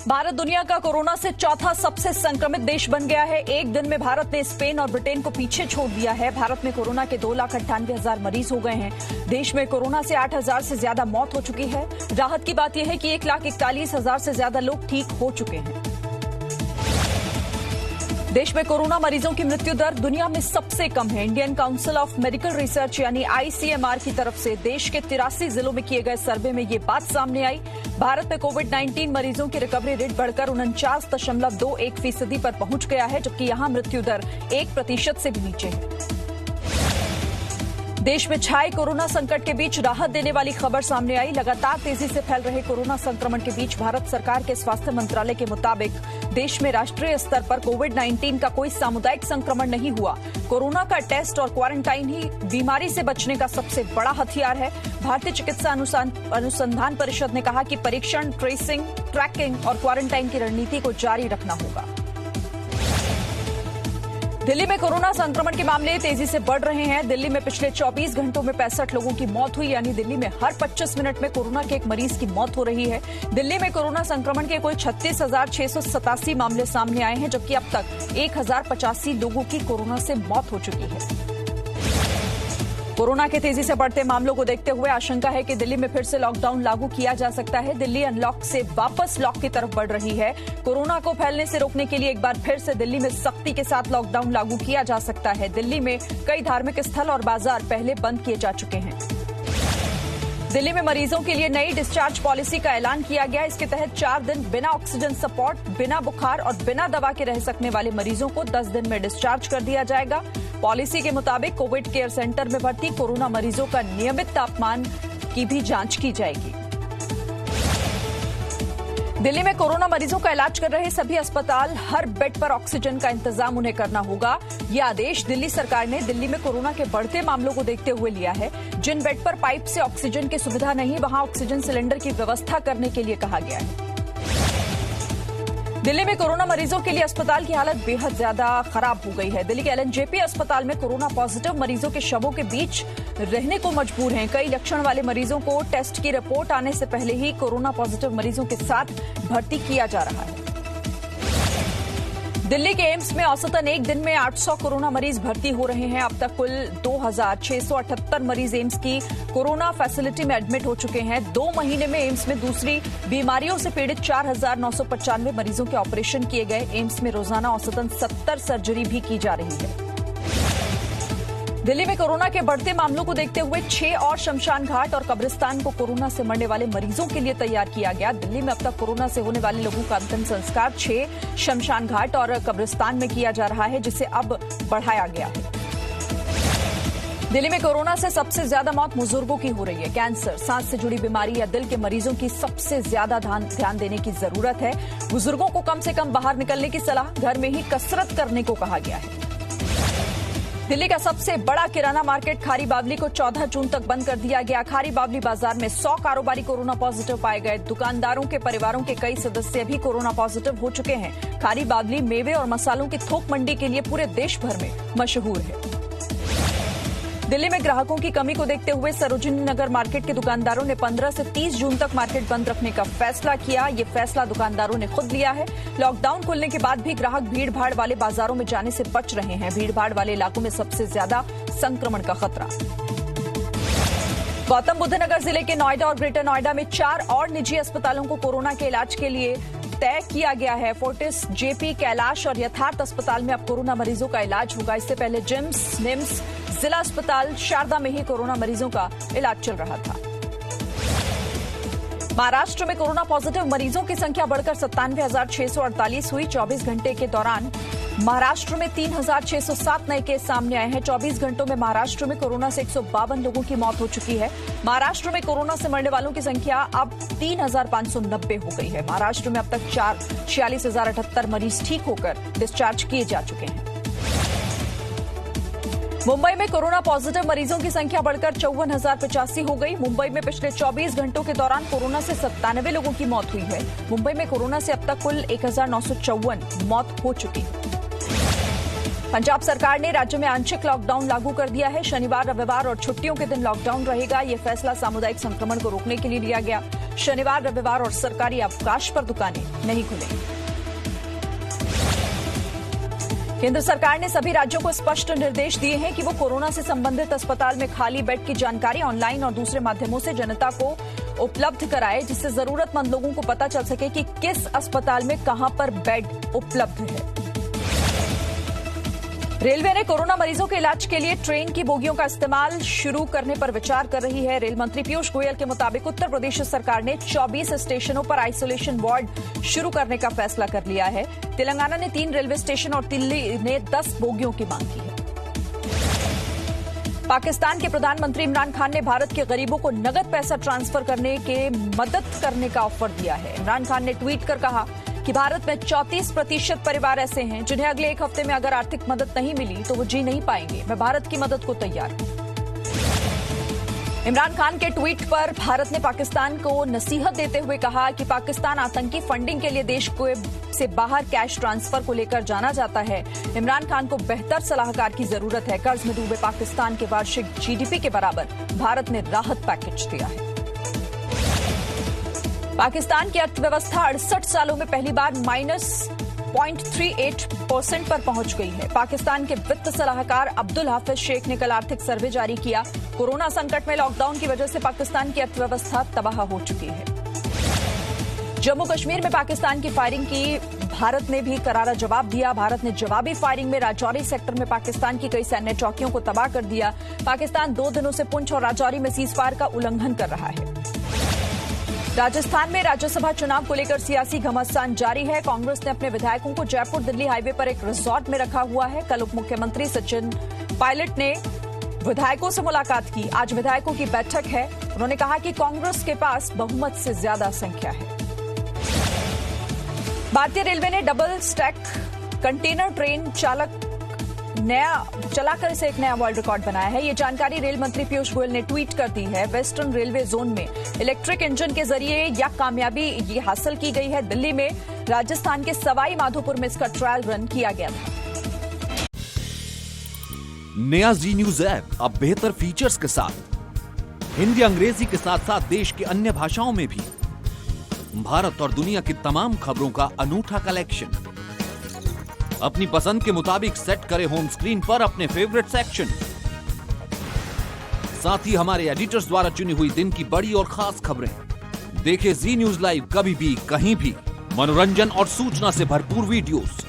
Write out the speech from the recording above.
भारत दुनिया का कोरोना से चौथा सबसे संक्रमित देश बन गया है। एक दिन में भारत ने स्पेन और ब्रिटेन को पीछे छोड़ दिया है। भारत में कोरोना के 2,98,000 मरीज हो गए हैं। देश में कोरोना से 8,000 से ज्यादा मौत हो चुकी है। राहत की बात यह है कि 1,41,000 से ज्यादा लोग ठीक हो चुके हैं। देश में कोरोना मरीजों की मृत्यु दर दुनिया में सबसे कम है। Indian council of medical research यानी ICMR की तरफ से देश के 83 जिलों में किए गए सर्वे में ये बात सामने आई। भारत में कोविड-19 मरीजों की रिकवरी रेट बढ़कर 49.21% पर पहुंच गया है, जबकि यहां मृत्यु दर 1% से भी नीचे है। देश में छाए कोरोना संकट के बीच राहत देने वाली खबर सामने आई। लगातार तेजी से फैल रहे कोरोना संक्रमण के बीच भारत सरकार के स्वास्थ्य मंत्रालय के मुताबिक देश में राष्ट्रीय स्तर पर कोविड-19 का कोई सामुदायिक संक्रमण नहीं हुआ। कोरोना का टेस्ट और क्वारंटाइन ही बीमारी से बचने का सबसे बड़ा हथियार है। भारतीय चिकित्सा अनुसंधान परिषद ने कहा कि परीक्षण, ट्रेसिंग, ट्रैकिंग और क्वारंटाइन की रणनीति को जारी रखना होगा। दिल्ली में कोरोना संक्रमण के मामले तेजी से बढ़ रहे हैं। दिल्ली में पिछले 24 घंटों में 65 लोगों की मौत हुई, यानी दिल्ली में हर 25 मिनट में कोरोना के एक मरीज की मौत हो रही है। दिल्ली में कोरोना संक्रमण के कुल 36,687 मामले सामने आए हैं, जबकि अब तक 1,085 लोगों की कोरोना से मौत हो चुकी है। कोरोना के तेजी से बढ़ते मामलों को देखते हुए आशंका है कि दिल्ली में फिर से लॉकडाउन लागू किया जा सकता है। दिल्ली अनलॉक से वापस लॉक की तरफ बढ़ रही है। कोरोना को फैलने से रोकने के लिए एक बार फिर से दिल्ली में सख्ती के साथ लॉकडाउन लागू किया जा सकता है। दिल्ली में कई धार्मिक स्थल और बाजार पहले बंद किए जा चुके हैं। दिल्ली में मरीजों के लिए नई डिस्चार्ज पॉलिसी का ऐलान किया गया। इसके तहत 4 दिन बिना ऑक्सीजन सपोर्ट, बिना बुखार और बिना दवा के रह सकने वाले मरीजों को 10 दिन में डिस्चार्ज कर दिया जाएगा। पॉलिसी के मुताबिक कोविड केयर सेंटर में भर्ती कोरोना मरीजों का नियमित तापमान की भी जांच की जाएगी। दिल्ली में कोरोना मरीजों का इलाज कर रहे सभी अस्पताल हर बेड पर ऑक्सीजन का इंतजाम उन्हें करना होगा। यह आदेश दिल्ली सरकार ने दिल्ली में कोरोना के बढ़ते मामलों को देखते हुए लिया है। जिन बेड पर पाइप से ऑक्सीजन की सुविधा नहीं, वहां ऑक्सीजन सिलेंडर की व्यवस्था करने के लिए कहा गया है। दिल्ली में कोरोना मरीजों के लिए अस्पताल की हालत बेहद ज्यादा खराब हो गई है। दिल्ली के LNJP अस्पताल में कोरोना पॉजिटिव मरीजों के शवों के बीच रहने को मजबूर हैं। कई लक्षण वाले मरीजों को टेस्ट की रिपोर्ट आने से पहले ही कोरोना पॉजिटिव मरीजों के साथ भर्ती किया जा रहा है। दिल्ली के एम्स में औसतन एक दिन में 800 कोरोना मरीज भर्ती हो रहे हैं। अब तक कुल 2,678 मरीज एम्स की कोरोना फैसिलिटी में एडमिट हो चुके हैं। 2 महीने में एम्स में दूसरी बीमारियों से पीड़ित 4,995 मरीजों के ऑपरेशन किए गए। एम्स में रोजाना औसतन 70 सर्जरी भी की जा रही है। दिल्ली में कोरोना के बढ़ते मामलों को देखते हुए 6 और शमशान घाट और कब्रिस्तान को कोरोना से मरने वाले मरीजों के लिए तैयार किया गया। दिल्ली में अब तक कोरोना से होने वाले लोगों का अंतिम संस्कार 6 शमशान घाट और कब्रिस्तान में किया जा रहा है, जिसे अब बढ़ाया गया है। दिल्ली में कोरोना से सबसे ज्यादा मौत बुजुर्गों की हो रही है। कैंसर, सांस से जुड़ी बीमारी या दिल के मरीजों की सबसे ज्यादा ध्यान देने की जरूरत है। बुजुर्गों को कम से कम बाहर निकलने की सलाह, घर में ही कसरत करने को कहा गया है। दिल्ली का सबसे बड़ा किराना मार्केट खारी बावली को 14 जून तक बंद कर दिया गया। खारी बावली बाजार में 100 कारोबारी कोरोना पॉजिटिव पाए गए। दुकानदारों के परिवारों के कई सदस्य भी कोरोना पॉजिटिव हो चुके हैं। खारी बावली मेवे और मसालों की थोक मंडी के लिए पूरे देश भर में मशहूर है। दिल्ली में ग्राहकों की कमी को देखते हुए सरोजिनी नगर मार्केट के दुकानदारों ने 15 से 30 जून तक मार्केट बंद रखने का फैसला किया। ये फैसला दुकानदारों ने खुद लिया है। लॉकडाउन खुलने के बाद भी ग्राहक भीड़ भाड़ वाले बाजारों में जाने से बच रहे हैं। भीड़ भाड़ वाले इलाकों में सबसे ज्यादा संक्रमण का खतरा। गौतम बुद्ध नगर जिले के नोएडा और ग्रेटर नोएडा में 4 और निजी अस्पतालों को कोरोना के इलाज के लिए तय किया गया है। फोर्टिस, JP, कैलाश और यथार्थ अस्पताल में अब कोरोना मरीजों का इलाज होगा। इससे पहले जिम्स, निम्स, जिला अस्पताल शारदा में ही कोरोना मरीजों का इलाज चल रहा था। महाराष्ट्र में कोरोना पॉजिटिव मरीजों की संख्या बढ़कर 97,648 हुई। 24 घंटे के दौरान महाराष्ट्र में 3,607 नए केस सामने आए हैं। 24 घंटों में महाराष्ट्र में कोरोना से 152 लोगों की मौत हो चुकी है। महाराष्ट्र में कोरोना से मरने वालों की संख्या अब 3,590 हो गई है। महाराष्ट्र में अब तक 46,078 मरीज ठीक होकर डिस्चार्ज किए जा चुके हैं। मुंबई में कोरोना पॉजिटिव मरीजों की संख्या बढ़कर 54,085 हो गई। मुंबई में पिछले 24 घंटों के दौरान कोरोना से 97 लोगों की मौत हुई है। मुंबई में कोरोना से अब तक कुल 1,954 मौत हो चुकी है। पंजाब सरकार ने राज्य में आंशिक लॉकडाउन लागू कर दिया है। शनिवार, रविवार और छुट्टियों के दिन लॉकडाउन रहेगा। यह फैसला सामुदायिक संक्रमण को रोकने के लिए लिया गया। शनिवार, रविवार और सरकारी अवकाश पर दुकानें नहीं खुलेंगी। केंद्र सरकार ने सभी राज्यों को स्पष्ट निर्देश दिए हैं कि वो कोरोना से संबंधित अस्पताल में खाली बेड की जानकारी ऑनलाइन और दूसरे माध्यमों से जनता को उपलब्ध कराए, जिससे जरूरतमंद लोगों को पता चल सके कि किस अस्पताल में कहां पर बेड उपलब्ध है। रेलवे ने कोरोना मरीजों के इलाज के लिए ट्रेन की बोगियों का इस्तेमाल शुरू करने पर विचार कर रही है। रेल मंत्री पीयूष गोयल के मुताबिक उत्तर प्रदेश सरकार ने 24 स्टेशनों पर आइसोलेशन वार्ड शुरू करने का फैसला कर लिया है। तेलंगाना ने 3 रेलवे स्टेशन और दिल्ली ने 10 बोगियों की मांग की है। पाकिस्तान के प्रधानमंत्री इमरान खान ने भारत के गरीबों को नगद पैसा ट्रांसफर करने के मदद करने का ऑफर दिया है। इमरान खान ने ट्वीट कर कहा कि भारत में 34% परिवार ऐसे हैं जिन्हें अगले 1 हफ्ते में अगर आर्थिक मदद नहीं मिली तो वो जी नहीं पाएंगे। मैं भारत की मदद को तैयार हूं। इमरान खान के ट्वीट पर भारत ने पाकिस्तान को नसीहत देते हुए कहा कि पाकिस्तान आतंकी फंडिंग के लिए देश को से बाहर कैश ट्रांसफर को लेकर जाना जाता है। इमरान खान को बेहतर सलाहकार की जरूरत है। कर्ज में डूबे पाकिस्तान के वार्षिक जीडीपी के बराबर भारत ने राहत पैकेज दिया है। पाकिस्तान की अर्थव्यवस्था 68 सालों में पहली बार -0.38% पर पहुंच गई है। पाकिस्तान के वित्त सलाहकार अब्दुल हाफिज शेख ने कल आर्थिक सर्वे जारी किया। कोरोना संकट में लॉकडाउन की वजह से पाकिस्तान की अर्थव्यवस्था तबाह हो चुकी है। जम्मू कश्मीर में पाकिस्तान की फायरिंग की भारत ने भी करारा जवाब दिया। भारत ने जवाबी फायरिंग में राजौरी सेक्टर में पाकिस्तान की कई सैन्य चौकियों को तबाह कर दिया। पाकिस्तान 2 दिनों से पुंछ और राजौरी में सीजफायर का उल्लंघन कर रहा है। राजस्थान में राज्यसभा चुनाव को लेकर सियासी घमासान जारी है। कांग्रेस ने अपने विधायकों को जयपुर दिल्ली हाईवे पर एक रिजॉर्ट में रखा हुआ है। कल उप मुख्यमंत्री सचिन पायलट ने विधायकों से मुलाकात की। आज विधायकों की बैठक है। उन्होंने कहा कि कांग्रेस के पास बहुमत से ज्यादा संख्या है। भारतीय रेलवे ने डबल स्टैक कंटेनर ट्रेन चलाकर इसे एक नया वर्ल्ड रिकॉर्ड बनाया है। ये जानकारी रेल मंत्री पीयूष गोयल ने ट्वीट कर दी है। वेस्टर्न रेलवे जोन में इलेक्ट्रिक इंजन के जरिए यह कामयाबी ये हासिल की गई है। दिल्ली में राजस्थान के सवाई माधोपुर में इसका ट्रायल रन किया गया था। नया जी न्यूज ऐप अब बेहतर फीचर्स के साथ हिंदी अंग्रेजी के साथ साथ देश की अन्य भाषाओं में भी भारत और दुनिया की तमाम खबरों का अनूठा कलेक्शन। अपनी पसंद के मुताबिक सेट करें होम स्क्रीन पर अपने फेवरेट सेक्शन। साथ ही हमारे एडिटर्स द्वारा चुनी हुई दिन की बड़ी और खास खबरें। देखें जी न्यूज लाइव कभी भी कहीं भी। मनोरंजन और सूचना से भरपूर वीडियोस,